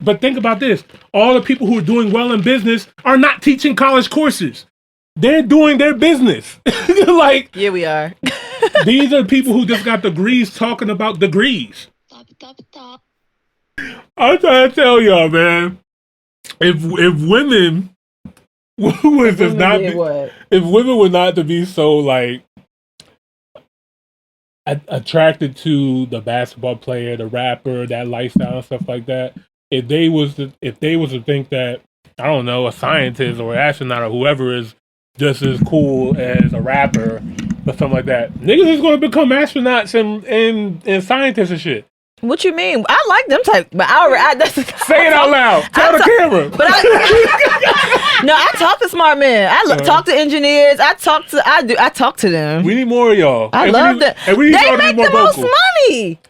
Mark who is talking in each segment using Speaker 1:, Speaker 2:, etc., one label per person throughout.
Speaker 1: But think about this. All the people who are doing well in business are not teaching college courses. They're doing their business. Like,
Speaker 2: yeah, we are.
Speaker 1: these are people who just got degrees talking about degrees. I'm trying to tell y'all, man. If women was just not, if women were not to be so like attracted to the basketball player, the rapper, that lifestyle and stuff like that, if they was to think that, I don't know, a scientist or an astronaut or whoever is just as cool as a rapper or something like that, niggas is going to become astronauts and scientists and shit.
Speaker 2: What you mean? I like them type, but
Speaker 1: say it out loud. Tell the camera.
Speaker 2: But I talk to smart men. I talk to engineers. I talk to them.
Speaker 1: We need more of y'all.
Speaker 2: I love them.
Speaker 1: And we need
Speaker 2: they make the most money.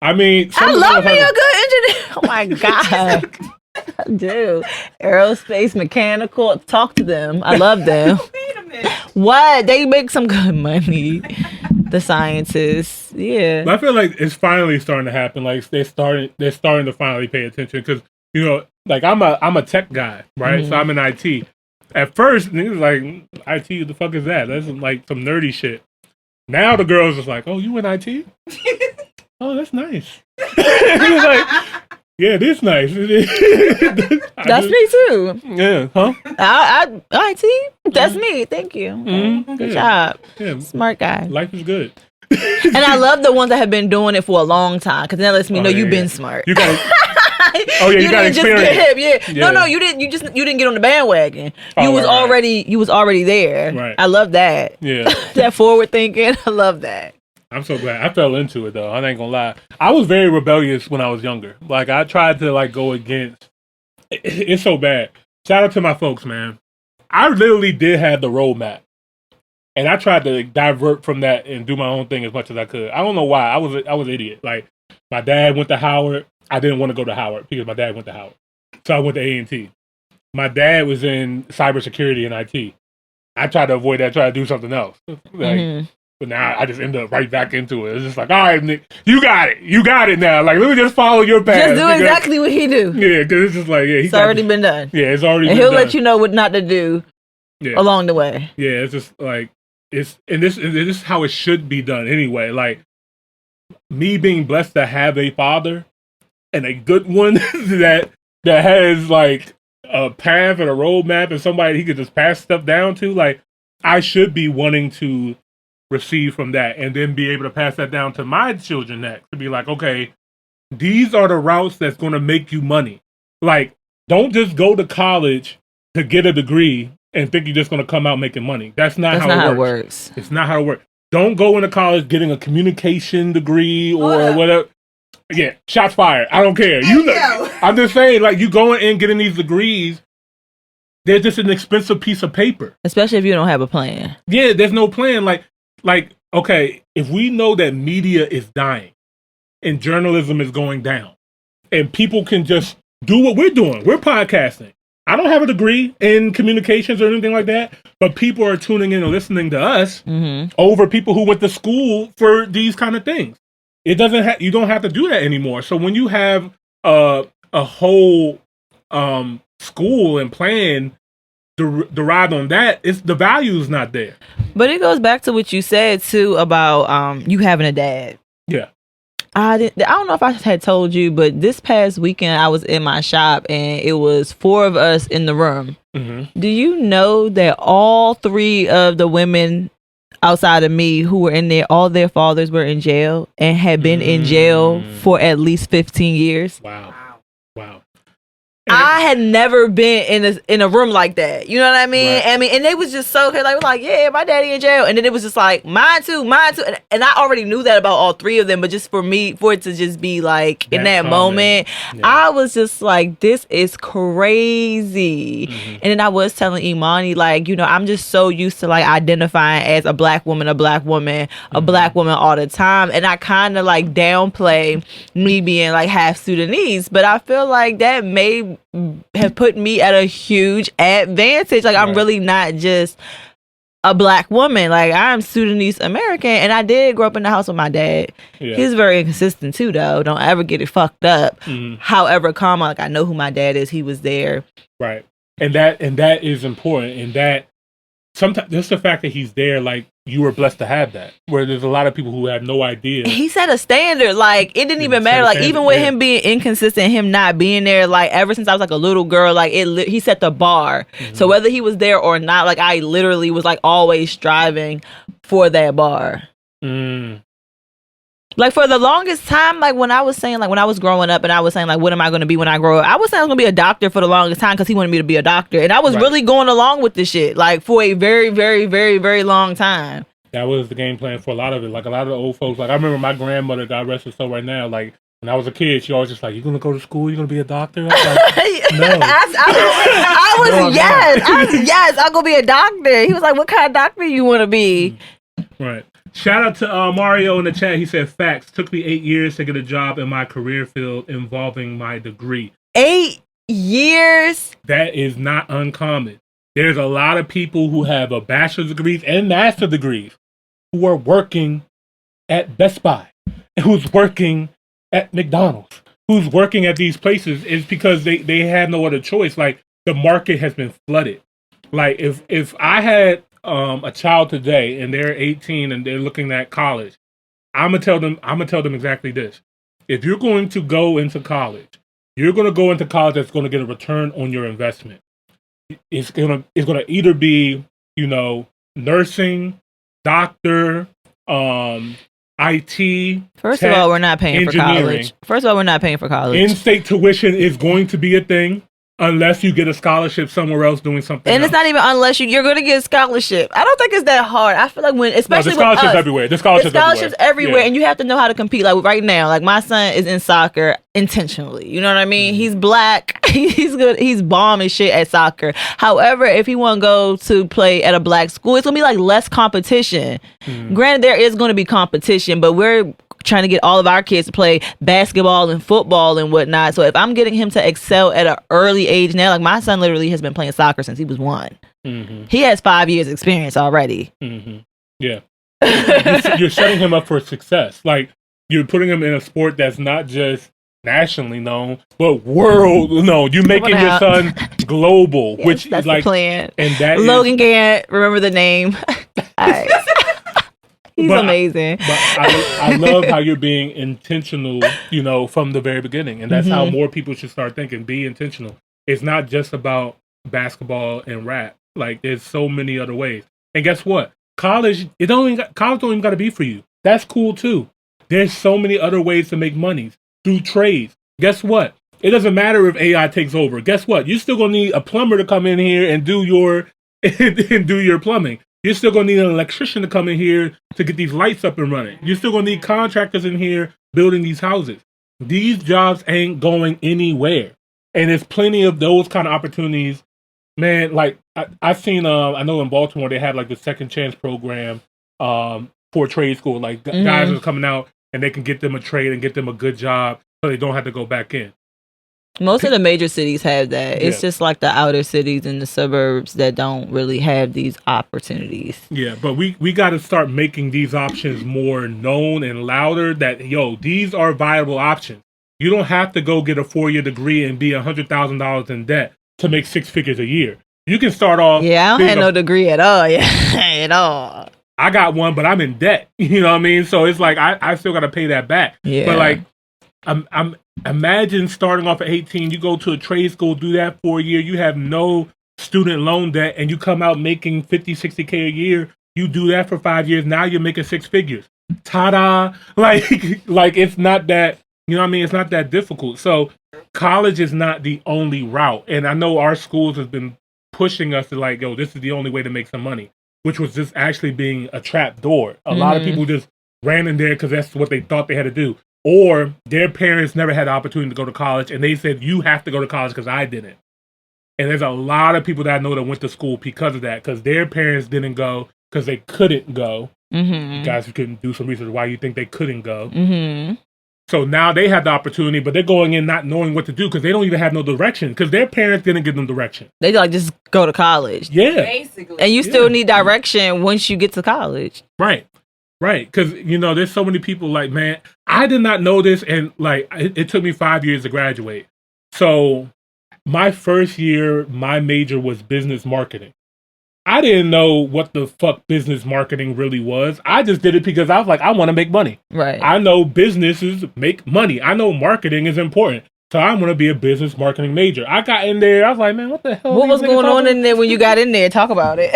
Speaker 1: I mean,
Speaker 2: I love me a good engineer. Oh my god. I do. Aerospace, mechanical. Talk to them. I love them.
Speaker 3: Wait a minute.
Speaker 2: What? They make some good money. The scientists, yeah.
Speaker 1: But I feel like it's finally starting to happen. Like they're starting to finally pay attention because like I'm a tech guy, right? Mm-hmm. So I'm in IT. At first, niggas like IT. What the fuck is that? That's like some nerdy shit. Now the girls just like, oh, you in IT? Oh, that's nice. Like, yeah, it is nice.
Speaker 2: That's me too.
Speaker 1: Yeah, huh?
Speaker 2: IT? That's me. Thank you.
Speaker 1: Mm-hmm.
Speaker 2: Good job.
Speaker 1: Yeah.
Speaker 2: Smart guy.
Speaker 1: Life is good.
Speaker 2: And I love the ones that have been doing it for a long time because that lets me know you've been smart.
Speaker 1: You got you got experience.
Speaker 2: Just get hip, yeah. No, you didn't. You didn't get on the bandwagon. You was already there.
Speaker 1: Right.
Speaker 2: I love that.
Speaker 1: Yeah.
Speaker 2: That forward thinking. I love that.
Speaker 1: I'm so glad. I fell into it though. I ain't gonna lie. I was very rebellious when I was younger. Like I tried to like go against. It's so bad. Shout out to my folks, man. I literally did have the roadmap, and I tried to like, divert from that and do my own thing as much as I could. I don't know why. I was an idiot. Like my dad went to Howard. I didn't want to go to Howard because my dad went to Howard, so I went to A&T. My dad was in cybersecurity and IT. I tried to avoid that. Try to do something else. Like. But now I just end up right back into it. It's just like, all right, Nick, you got it. You got it now. Like, let me just follow your path.
Speaker 2: Just do exactly what he do.
Speaker 1: Yeah, because it's just like, yeah.
Speaker 2: It's already been done.
Speaker 1: Yeah, it's already
Speaker 2: and
Speaker 1: been done.
Speaker 2: And he'll let you know what not to do along the way.
Speaker 1: Yeah, it's just like, this is how it should be done anyway. Like, me being blessed to have a father and a good one that has, like, a path and a roadmap and somebody he could just pass stuff down to, like, I should be wanting to receive from that and then be able to pass that down to my children next to be like, okay, these are the routes that's going to make you money. Like, don't just go to college to get a degree and think you're just going to come out making money. That's not how it works. It's not how it works. Don't go into college getting a communication degree or whatever. Yeah, shots fired. I don't care. I'm just saying, like, you going in getting these degrees, they're just an expensive piece of paper.
Speaker 2: Especially if you don't have a plan.
Speaker 1: Yeah, there's no plan. Like, okay, if we know that media is dying and journalism is going down and people can just do what we're doing, we're podcasting. I don't have a degree in communications or anything like that, but people are tuning in and listening to us over people who went to school for these kind of things. It doesn't you don't have to do that anymore. So when you have a whole school and plan derived on that, the value is not there.
Speaker 2: But it goes back to what you said too about you having a dad.
Speaker 1: Yeah.
Speaker 2: I don't know if I had told you, but this past weekend I was in my shop and it was 4 of us in the room. Mm-hmm. Do you know that all 3 of the women outside of me who were in there, all their fathers were in jail and had been in jail for at least 15 years?
Speaker 1: Wow.
Speaker 2: I had never been in a room like that. You know what I mean? Right. And they was just so, cause I was like, yeah, my daddy in jail. And then it was just like, mine too. And I already knew that about all 3 of them, but just for it to just be like, in that moment, I was just like, this is crazy. Mm-hmm. And then I was telling Imani, like, I'm just so used to like identifying as a black woman, a black woman all the time. And I kind of like downplay me being like half Sudanese, but I feel like that may have put me at a huge advantage. Like, I'm really not just a black woman. Like, I'm Sudanese American, and I did grow up in the house with my dad.
Speaker 1: Yeah.
Speaker 2: He's very inconsistent too, though. Don't ever get it fucked up.
Speaker 1: Mhm.
Speaker 2: However, calm, like, I know who my dad is. He was there.
Speaker 1: Right. And that is important. And that sometimes just the fact that he's there, like, you were blessed to have that. Where there's a lot of people who have no idea.
Speaker 2: He set a standard. Like, it didn't even matter. Like, even with him being inconsistent, him not being there, like, ever since I was like a little girl, like, he set the bar. So whether he was there or not, like, I literally was like always striving for that bar. Like, for the longest time, like, when I was saying, like, when I was growing up and I was saying, like, what am I going to be when I grow up? I was saying I was going to be a doctor for the longest time because he wanted me to be a doctor. And I was really going along with this shit, like, for a very, very, very, very long time.
Speaker 1: That was the game plan for a lot of it. Like, a lot of the old folks, like, I remember my grandmother, God rest her soul right now, like, when I was a kid, she always just like, you going to go to school? You going to be a doctor? I was like, no.
Speaker 2: Yes, I'm going to be a doctor. He was like, what kind of doctor you want to be?
Speaker 1: Right. Shout out to Mario in the chat. He said, facts. Took me 8 years to get a job in my career field involving my degree.
Speaker 2: 8 years?
Speaker 1: That is not uncommon. There's a lot of people who have a bachelor's degrees and master's degrees who are working at Best Buy, who's working at McDonald's, who's working at these places. Is because they have no other choice. Like, the market has been flooded. Like, if I had a child today and they're 18 and they're looking at college, I'm gonna tell them exactly this. If you're going to go into college, you're going to go into college that's going to get a return on your investment. It's gonna either be, you know, nursing, doctor, IT.
Speaker 2: First of all, we're not paying for college. In-state
Speaker 1: tuition is going to be a thing. Unless you get a scholarship somewhere else doing something
Speaker 2: and
Speaker 1: else.
Speaker 2: It's not even unless you're going to get a scholarship. I don't think it's that hard. I feel like especially
Speaker 1: the scholarships
Speaker 2: with us,
Speaker 1: everywhere. The scholarships
Speaker 2: everywhere.
Speaker 1: Yeah.
Speaker 2: And you have to know how to compete. Like right now, like my son is in soccer intentionally. You know what I mean? He's black. He's good. He's bomb and shit at soccer. However, if he want to go to play at a black school, it's going to be like less competition. Granted, there is going to be competition, but we're trying to get all of our kids to play basketball and football and whatnot. So if I'm getting him to excel at an early age now, like my son literally has been playing soccer since he was 1. He has 5 years experience already.
Speaker 1: Yeah. You're setting him up for success. Like, you're putting him in a sport that's not just nationally known, but world known. You're making your son global, yes, which
Speaker 2: that's
Speaker 1: is like
Speaker 2: the plan.
Speaker 1: And that
Speaker 2: Logan can't remember the name. He's amazing.
Speaker 1: But I love how you're being intentional, you know, from the very beginning. And that's how more people should start thinking. Be intentional. It's not just about basketball and rap. Like, there's so many other ways. And guess what? College don't even got to be for you. That's cool too. There's so many other ways to make money through trades. Guess what? It doesn't matter if AI takes over. Guess what? You're still gonna need a plumber to come in here and do your plumbing. You're still going to need an electrician to come in here to get these lights up and running. You're still going to need contractors in here building these houses. These jobs ain't going anywhere. And there's plenty of those kind of opportunities. Man, like, I've seen, I know in Baltimore, they had like the second chance program for trade school. Like, guys are coming out and they can get them a trade and get them a good job so they don't have to go back in.
Speaker 2: Most of the major cities have that. It's just like the outer cities and the suburbs that don't really have these opportunities.
Speaker 1: Yeah, but we got to start making these options more known and louder that, these are viable options. You don't have to go get a 4-year degree and be $100,000 in debt to make 6 figures a year. You can start off...
Speaker 2: Yeah, I don't have no degree at all. Yeah, at all.
Speaker 1: I got one, but I'm in debt. You know what I mean? So it's like, I still got to pay that back.
Speaker 2: Yeah.
Speaker 1: But like, I'm imagine starting off at 18, you go to a trade school, do that for a year, you have no student loan debt, and you come out making 50, 60K a year. You do that for 5 years, now you're making 6 figures. Ta-da! Like it's not that, you know what I mean? It's not that difficult. So college is not the only route. And I know our schools have been pushing us to like, this is the only way to make some money, which was just actually being a trap door. A lot of people just ran in there because that's what they thought they had to do. Or their parents never had the opportunity to go to college, and they said, you have to go to college because I didn't. And there's a lot of people that I know that went to school because of that, because their parents didn't go because they couldn't go. You guys couldn't do some research why you think they couldn't go. So now they have the opportunity, but they're going in not knowing what to do because they don't even have no direction because their parents didn't give them direction.
Speaker 2: They like just go to college.
Speaker 1: Yeah.
Speaker 3: Basically.
Speaker 2: And you still need direction once you get to college.
Speaker 1: Right. Because, there's so many people like, man, I did not know this. And like, it took me 5 years to graduate. So my first year, my major was business marketing. I didn't know what the fuck business marketing really was. I just did it because I was like, I want to make money.
Speaker 2: Right.
Speaker 1: I know businesses make money. I know marketing is important. So I'm going to be a business marketing major. I got in there. I was like, man, what the hell?
Speaker 2: What was going on in there when you got in there? Talk about it.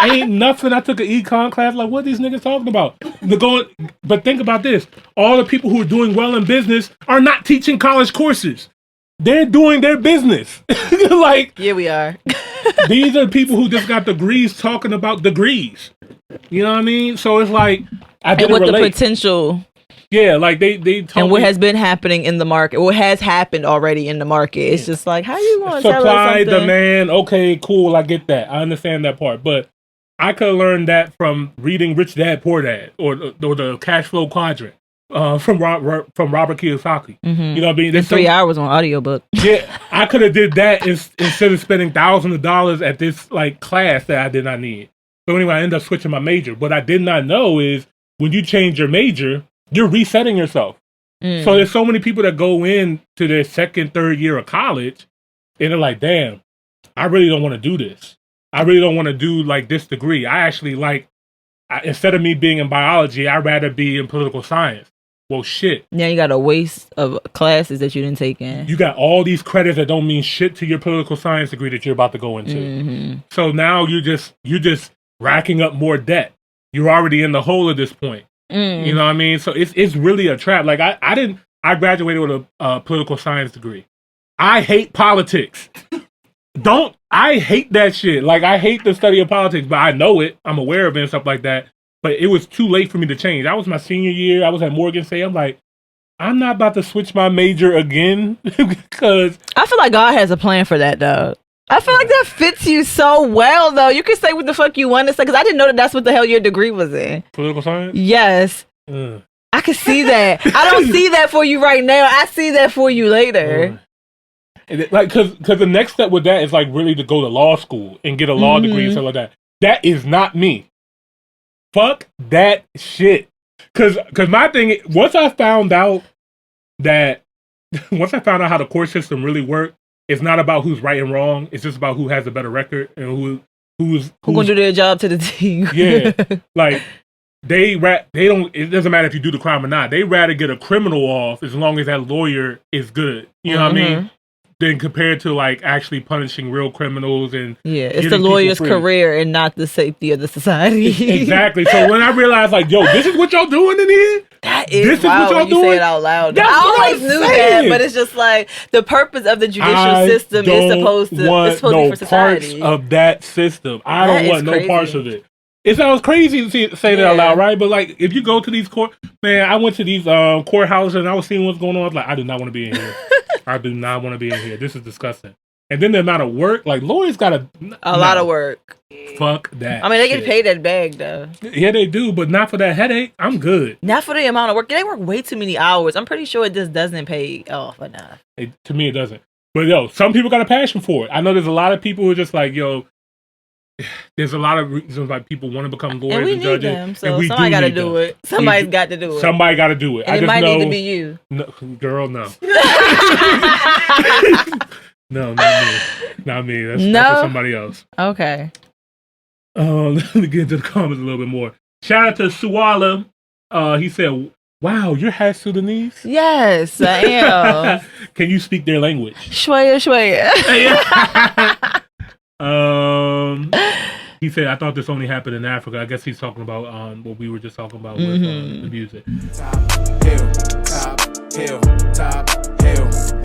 Speaker 1: ain't nothing. I took an econ class. Like, what are these niggas talking about? But think about this. All the people who are doing well in business are not teaching college courses. They're doing their business. Like,
Speaker 2: yeah, we are.
Speaker 1: These are people who just got degrees talking about degrees. You know what I mean? So it's like, I didn't relate.
Speaker 2: The potential.
Speaker 1: Yeah, like they told
Speaker 2: and what has been happening in the market, what has happened already in the market. It's just like, how you going to tell us
Speaker 1: supply,
Speaker 2: something?
Speaker 1: demand, okay, cool, I get that. I understand that part. But I could have learned that from reading Rich Dad, Poor Dad, or the Cash Flow Quadrant from Robert Kiyosaki.
Speaker 2: Mm-hmm.
Speaker 1: You know what I mean?
Speaker 2: There's 3 hours on audiobook.
Speaker 1: Yeah, I could have did that instead of spending thousands of dollars at this like class that I did not need. So anyway, I ended up switching my major. What I did not know is when you change your major, you're resetting yourself. So there's so many people that go in to their second, third year of college, and they're like, damn, I really don't want to do this. I really don't want to do like this degree. I actually instead of me being in biology, I'd rather be in political science. Well, shit.
Speaker 2: Now you got a waste of classes that you didn't take in.
Speaker 1: You got all these credits that don't mean shit to your political science degree that you're about to go into.
Speaker 2: Mm-hmm.
Speaker 1: So now you're just racking up more debt. You're already in the hole at this point. You know what I mean? So it's really a trap. Like I graduated with a political science degree. I hate politics. I hate that shit. Like I hate the study of politics, but I know it. I'm aware of it and stuff like that. But it was too late for me to change. That was my senior year. I was at Morgan State. I'm like, I'm not about to switch my major again because
Speaker 2: I feel like God has a plan for that, though. I feel like that fits you so well, though. You can say what the fuck you want to say, because I didn't know that's what the hell your degree was in.
Speaker 1: Political science?
Speaker 2: Yes. I can see that. I don't see that for you right now. I see that for you later.
Speaker 1: Like, because the next step with that is, like, really to go to law school and get a law degree and stuff like that. That is not me. Fuck that shit. Because my thing, once I found out how the court system really worked, it's not about who's right and wrong. It's just about who has a better record and who's
Speaker 2: gonna do their job to the T.
Speaker 1: Yeah, like they don't. It doesn't matter if you do the crime or not. They rather get a criminal off as long as that lawyer is good. You know what I mean? Than compared to like actually punishing real criminals and
Speaker 2: it's the lawyer's career and not the safety of the society.
Speaker 1: Exactly. So when I realized like, yo, this is what y'all doing in here.
Speaker 2: That is wild when you say it out loud. I always knew that, but it's just like the purpose of the judicial system is supposed to be for society.
Speaker 1: Parts of that system. I don't want no parts of it. It sounds crazy to say that out loud, right? But like, if you go to these I went to these courthouses and I was seeing what's going on. I was like, I do not want to be in here. I do not want to be in here. This is disgusting. And then the amount of work, like lawyers got a
Speaker 2: lot of work.
Speaker 1: Fuck that.
Speaker 2: I mean, they get paid that bag though.
Speaker 1: Yeah, they do, but not for that headache. I'm good.
Speaker 2: Not for the amount of work. They work way too many hours. I'm pretty sure it just doesn't pay off enough.
Speaker 1: To me, it doesn't. But yo, some people got a passion for it. I know there's a lot of people who are just like, yo, there's a lot of reasons why people want to become lawyers and judges.
Speaker 2: Them, so somebody got to do it. Somebody's got to do it.
Speaker 1: Somebody got to do it.
Speaker 2: And it might need to be you.
Speaker 1: No, girl, no. No, not me. Not me. That's for somebody else.
Speaker 2: Okay.
Speaker 1: Let me get into the comments a little bit more. Shout out to Suala. He said, wow, you're half Sudanese?
Speaker 2: Yes, I am.
Speaker 1: Can you speak their language?
Speaker 2: Shwaya.
Speaker 1: He said, I thought this only happened in Africa. I guess he's talking about what we were just talking about with the music. Top hill, top hill, top hill.